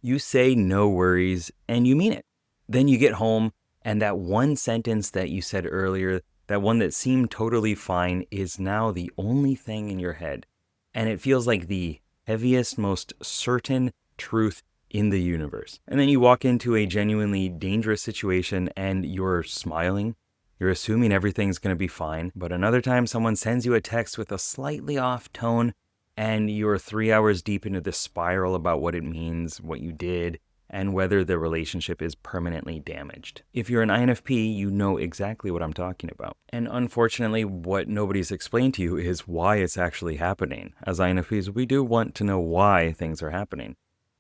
You say no worries and you mean it. Then you get home and that one sentence that you said earlier, that one that seemed totally fine, is now the only thing in your head. And it feels like the heaviest, most certain truth in the universe. And then you walk into a genuinely dangerous situation and you're smiling. You're assuming everything's going to be fine. But another time someone sends you a text with a slightly off tone and you're 3 hours deep into this spiral about what it means, what you did, and whether the relationship is permanently damaged. If you're an INFP, you know exactly what I'm talking about. And unfortunately, what nobody's explained to you is why it's actually happening. As INFPs, we do want to know why things are happening.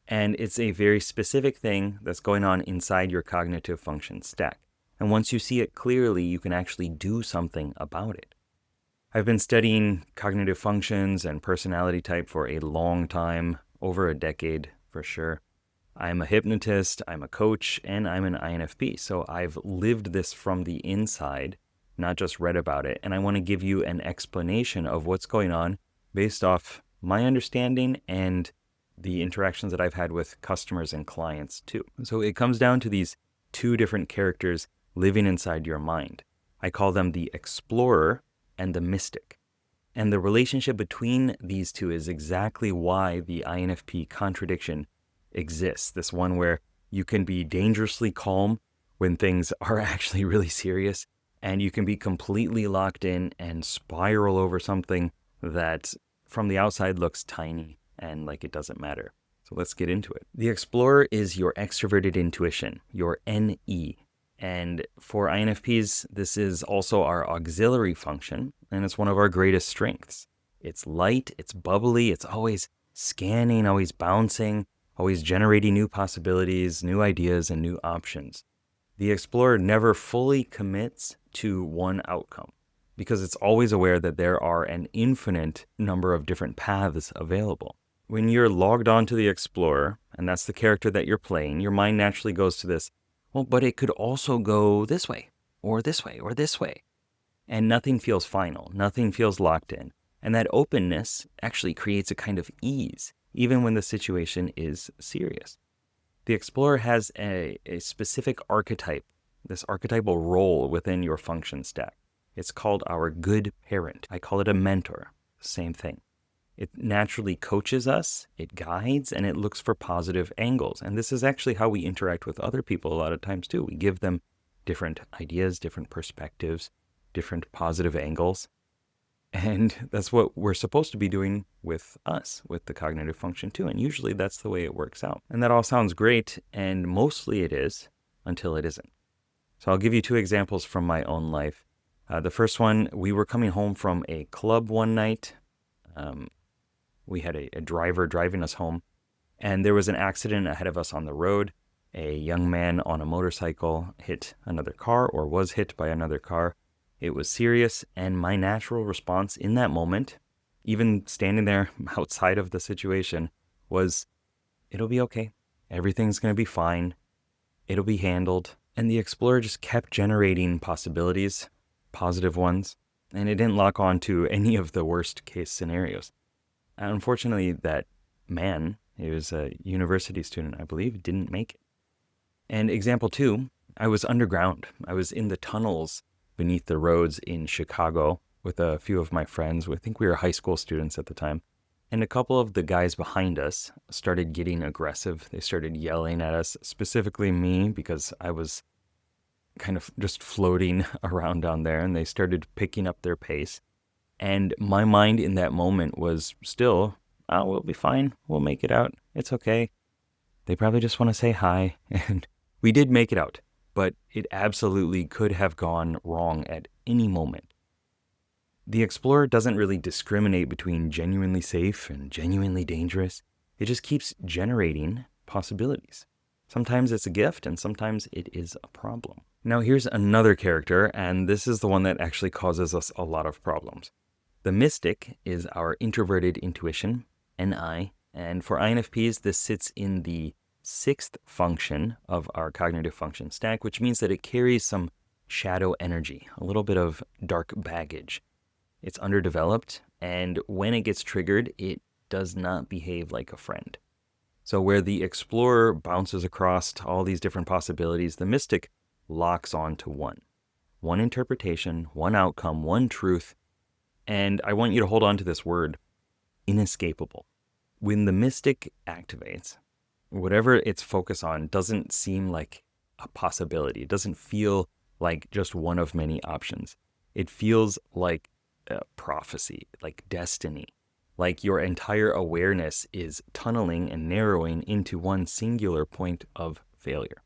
And it's a very specific thing that's going on inside your cognitive function stack. And once you see it clearly, you can actually do something about it. I've been studying cognitive functions and personality type for a long time, over a decade for sure. I'm a hypnotist, I'm a coach, and I'm an INFP. So I've lived this from the inside, not just read about it. And I want to give you an explanation of what's going on based off my understanding and the interactions that I've had with customers and clients too. So it comes down to these two different characters living inside your mind. I call them the explorer and the mystic. And the relationship between these two is exactly why the INFP contradiction exists. This one where you can be dangerously calm when things are actually really serious, and you can be completely locked in and spiral over something that from the outside looks tiny and like it doesn't matter. So let's get into it. The explorer is your extroverted intuition, your NE. And for INFPs, this is also our auxiliary function, and it's one of our greatest strengths. It's light, it's bubbly, it's always scanning, always bouncing, always generating new possibilities, new ideas, and new options. The explorer never fully commits to one outcome because it's always aware that there are an infinite number of different paths available. When you're logged onto the explorer, and that's the character that you're playing, your mind naturally goes to this, well, but it could also go this way, or this way, or this way. And nothing feels final, nothing feels locked in. And that openness actually creates a kind of ease, even when the situation is serious. The explorer has a specific archetype, this archetypal role within your function stack. It's called our good parent. I call it a mentor, same thing. It naturally coaches us, it guides, and it looks for positive angles. And this is actually how we interact with other people a lot of times too. We give them different ideas, different perspectives, different positive angles. And that's what we're supposed to be doing with us, with the cognitive function too. And usually that's the way it works out. And that all sounds great, and mostly it is, until it isn't. So I'll give you two examples from my own life. The first one, we were coming home from a club one night. We had a driver driving us home, and there was an accident ahead of us on the road. A young man on a motorcycle hit another car, or was hit by another car. It was serious, and my natural response in that moment, even standing there outside of the situation, was, it'll be okay. Everything's going to be fine. It'll be handled. And the explorer just kept generating possibilities, positive ones, and it didn't lock on to any of the worst case scenarios. Unfortunately, that man, he was a university student, I believe, didn't make it. And example two, I was underground. I was in the tunnels beneath the roads in Chicago with a few of my friends. I think we were high school students at the time. And a couple of the guys behind us started getting aggressive. They started yelling at us, specifically me, because I was kind of just floating around down there, and they started picking up their pace. And my mind in that moment was still, oh, we'll be fine. We'll make it out. It's okay. They probably just want to say hi. And we did make it out, but it absolutely could have gone wrong at any moment. The explorer doesn't really discriminate between genuinely safe and genuinely dangerous. It just keeps generating possibilities. Sometimes it's a gift, and sometimes it is a problem. Now here's another character, and this is the one that actually causes us a lot of problems. The mystic is our introverted intuition, NI, and for INFPs, this sits in the sixth function of our cognitive function stack, which means that it carries some shadow energy, a little bit of dark baggage. It's underdeveloped, and when it gets triggered, it does not behave like a friend. So where the explorer bounces across all these different possibilities, the mystic locks on to one interpretation, one outcome, one truth. And I want you to hold on to this word, inescapable. When the mystic activates, whatever its focus on doesn't seem like a possibility. It doesn't feel like just one of many options. It feels like a prophecy, like destiny, like your entire awareness is tunneling and narrowing into one singular point of failure.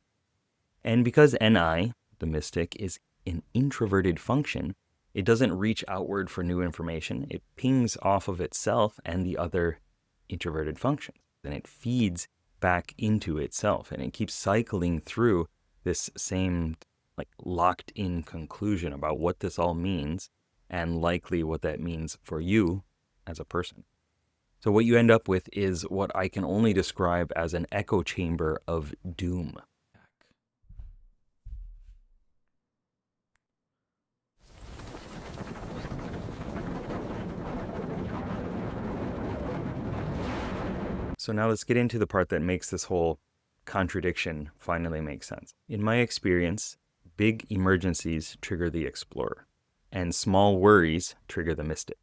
And because NI, the mystic, is an introverted function, it doesn't reach outward for new information. It pings off of itself and the other introverted functions. And it feeds back into itself. And it keeps cycling through this same locked in conclusion about what this all means and likely what that means for you as a person. So what you end up with is what I can only describe as an echo chamber of doom. So now let's get into the part that makes this whole contradiction finally make sense. In my experience, big emergencies trigger the explorer, and small worries trigger the mystic.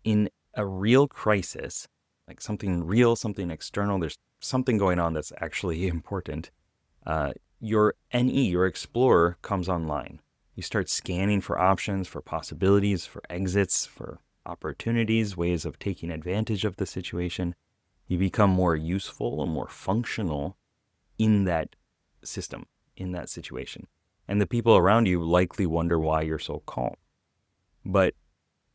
In a real crisis, like something real, something external, there's something going on that's actually important, your NE, your explorer, comes online. You start scanning for options, for possibilities, for exits, for opportunities, ways of taking advantage of the situation. You become more useful and more functional in that system, in that situation. And the people around you likely wonder why you're so calm. But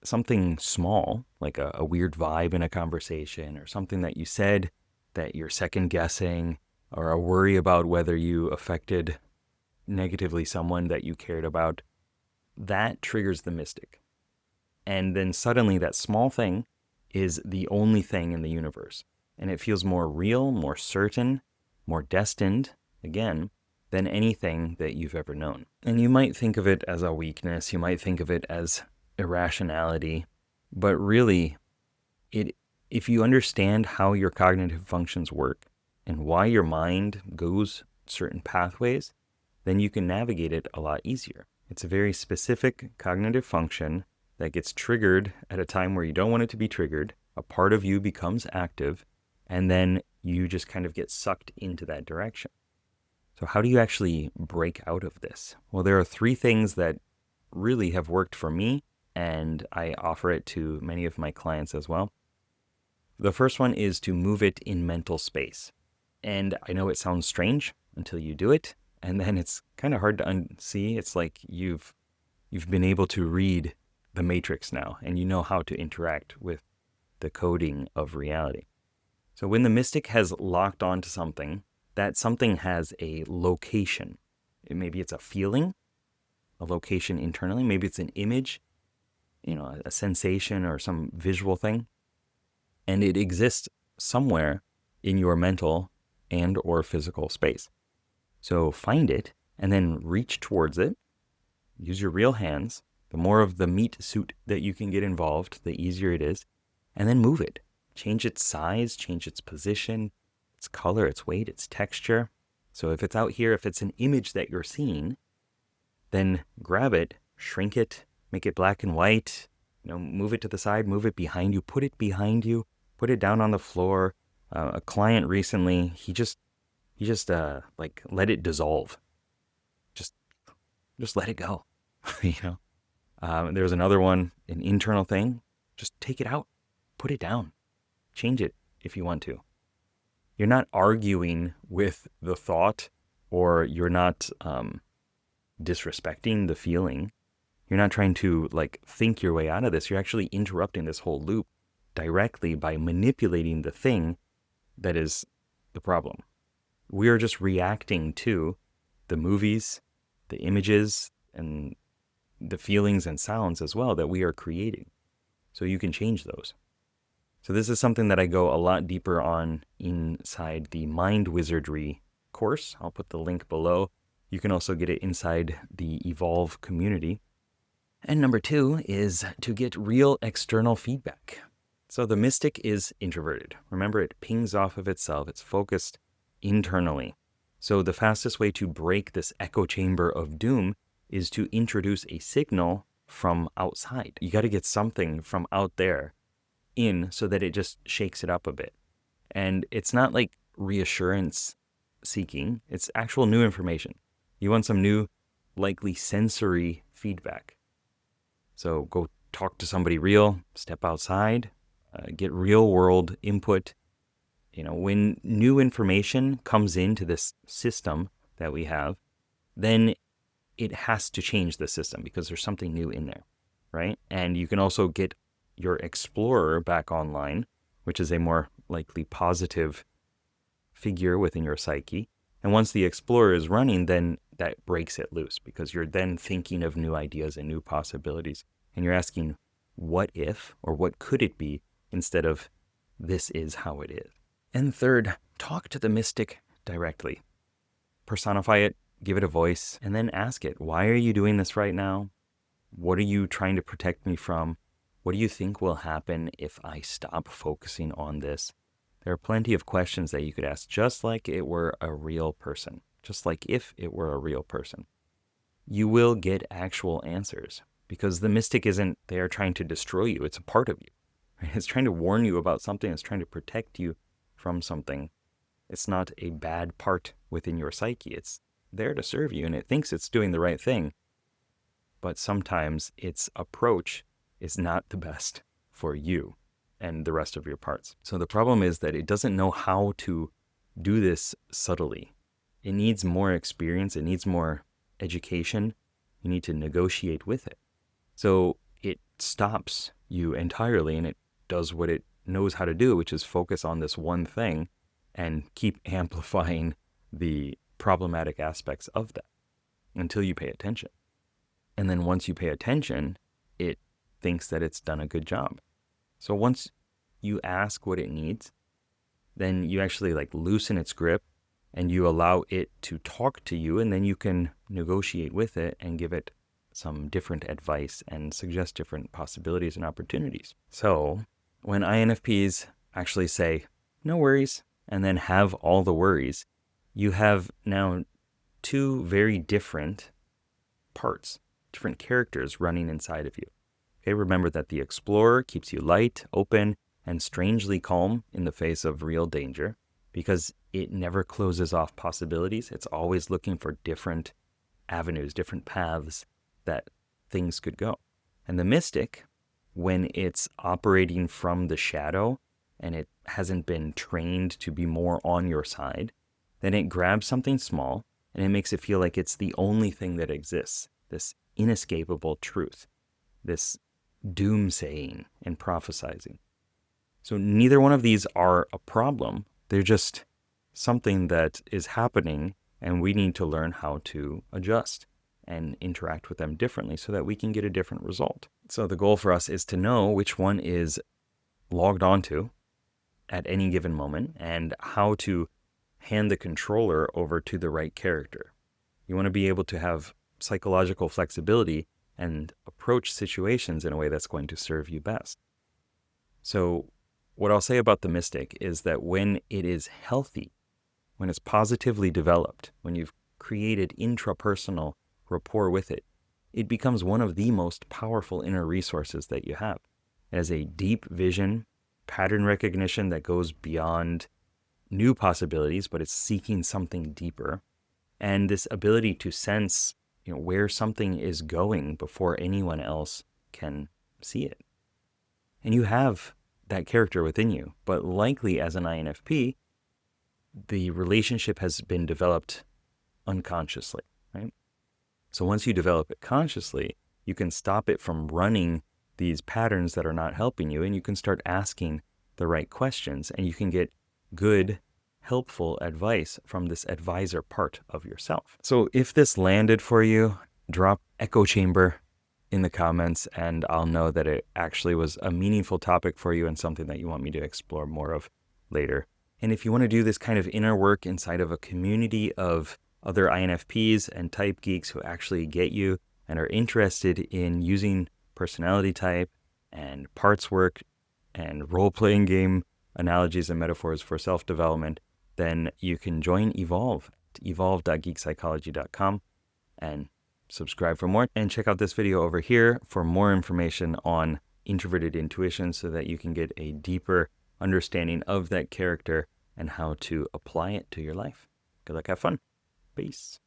something small, like a weird vibe in a conversation, or something that you said that you're second guessing, or a worry about whether you affected negatively someone that you cared about, that triggers the mystic. And then suddenly that small thing is the only thing in the universe. And it feels more real, more certain, more destined, again, than anything that you've ever known. And you might think of it as a weakness, you might think of it as irrationality, but really, if you understand how your cognitive functions work and why your mind goes certain pathways, then you can navigate it a lot easier. It's a very specific cognitive function that gets triggered at a time where you don't want it to be triggered. A part of you becomes active, and then you just kind of get sucked into that direction. So how do you actually break out of this? Well, there are 3 things that really have worked for me, and I offer it to many of my clients as well. The first one is to move it in mental space. And I know it sounds strange until you do it, and then it's kind of hard to unsee. It's like you've been able to read the matrix now, and you know how to interact with the coding of reality. So when the mystic has locked onto something, that something has a location. Maybe it's a feeling, a location internally. Maybe it's an image, a sensation or some visual thing. And it exists somewhere in your mental and or physical space. So find it and then reach towards it. Use your real hands. The more of the meat suit that you can get involved, the easier it is. And then move it. Change its size, change its position, its color, its weight, its texture. So if it's out here, if it's an image that you're seeing, then grab it, shrink it, make it black and white, move it to the side, move it behind you, put it behind you, put it down on the floor. A client recently, he just let it dissolve. Just let it go. There's another one, an internal thing. Just take it out, put it down. Change it if you want to. You're not arguing with the thought, or you're not disrespecting the feeling. You're not trying to think your way out of this. You're actually interrupting this whole loop directly by manipulating the thing that is the problem. We are just reacting to the movies, the images, and the feelings and sounds as well that we are creating. So you can change those. So this is something that I go a lot deeper on inside the Mind Wizardry course. I'll put the link below. You can also get it inside the Evolve community. And number 2 is to get real external feedback. So the mystic is introverted. Remember, it pings off of itself. It's focused internally. So the fastest way to break this echo chamber of doom is to introduce a signal from outside. You got to get something from out there in so that it just shakes it up a bit. And it's not like reassurance seeking, it's actual new information. You want some new, likely sensory feedback. So go talk to somebody real, step outside, get real world input. When new information comes into this system that we have, then it has to change the system because there's something new in there, right? And you can also get your explorer back online, which is a more likely positive figure within your psyche. And once the explorer is running, then that breaks it loose because you're then thinking of new ideas and new possibilities. And you're asking, what if, or what could it be, instead of this is how it is. And third, talk to the mystic directly. Personify it, give it a voice, and then ask it, why are you doing this right now? What are you trying to protect me from? What do you think will happen if I stop focusing on this? There are plenty of questions that you could ask, just like it were a real person, just like if it were a real person. You will get actual answers because the mystic isn't there trying to destroy you. It's a part of you. Right? It's trying to warn you about something. It's trying to protect you from something. It's not a bad part within your psyche. It's there to serve you, and it thinks it's doing the right thing. But sometimes its approach is not the best for you and the rest of your parts. So the problem is that it doesn't know how to do this subtly. It needs more experience. It needs more education. You need to negotiate with it. So it stops you entirely, and it does what it knows how to do, which is focus on this one thing and keep amplifying the problematic aspects of that until you pay attention. And then once you pay attention, it thinks that it's done a good job. So once you ask what it needs, then you actually loosen its grip and you allow it to talk to you, and then you can negotiate with it and give it some different advice and suggest different possibilities and opportunities. So when INFPs actually say, no worries, and then have all the worries, you have now two very different parts, different characters running inside of you. Okay, remember that the explorer keeps you light, open, and strangely calm in the face of real danger because it never closes off possibilities. It's always looking for different avenues, different paths that things could go. And the mystic, when it's operating from the shadow and it hasn't been trained to be more on your side, then it grabs something small and it makes it feel like it's the only thing that exists, this inescapable truth, this doomsaying and prophesizing. So neither one of these are a problem. They're just something that is happening, and we need to learn how to adjust and interact with them differently so that we can get a different result. So the goal for us is to know which one is logged onto at any given moment and how to hand the controller over to the right character. You want to be able to have psychological flexibility and approach situations in a way that's going to serve you best. So what I'll say about the mystic is that when it is healthy, when it's positively developed, when you've created intrapersonal rapport with it, it becomes one of the most powerful inner resources that you have. It has a deep vision, pattern recognition that goes beyond new possibilities, but it's seeking something deeper. And this ability to sense, where something is going before anyone else can see it. And you have that character within you, but likely as an INFP, the relationship has been developed unconsciously, right? So once you develop it consciously, you can stop it from running these patterns that are not helping you, and you can start asking the right questions, and you can get good, helpful advice from this advisor part of yourself. So if this landed for you, drop echo chamber in the comments, and I'll know that it actually was a meaningful topic for you and something that you want me to explore more of later. And if you want to do this kind of inner work inside of a community of other INFPs and type geeks who actually get you and are interested in using personality type and parts work and role-playing game analogies and metaphors for self-development, then you can join Evolve at evolve.geekpsychology.com and subscribe for more. And check out this video over here for more information on introverted intuition so that you can get a deeper understanding of that character and how to apply it to your life. Good luck, have fun. Peace.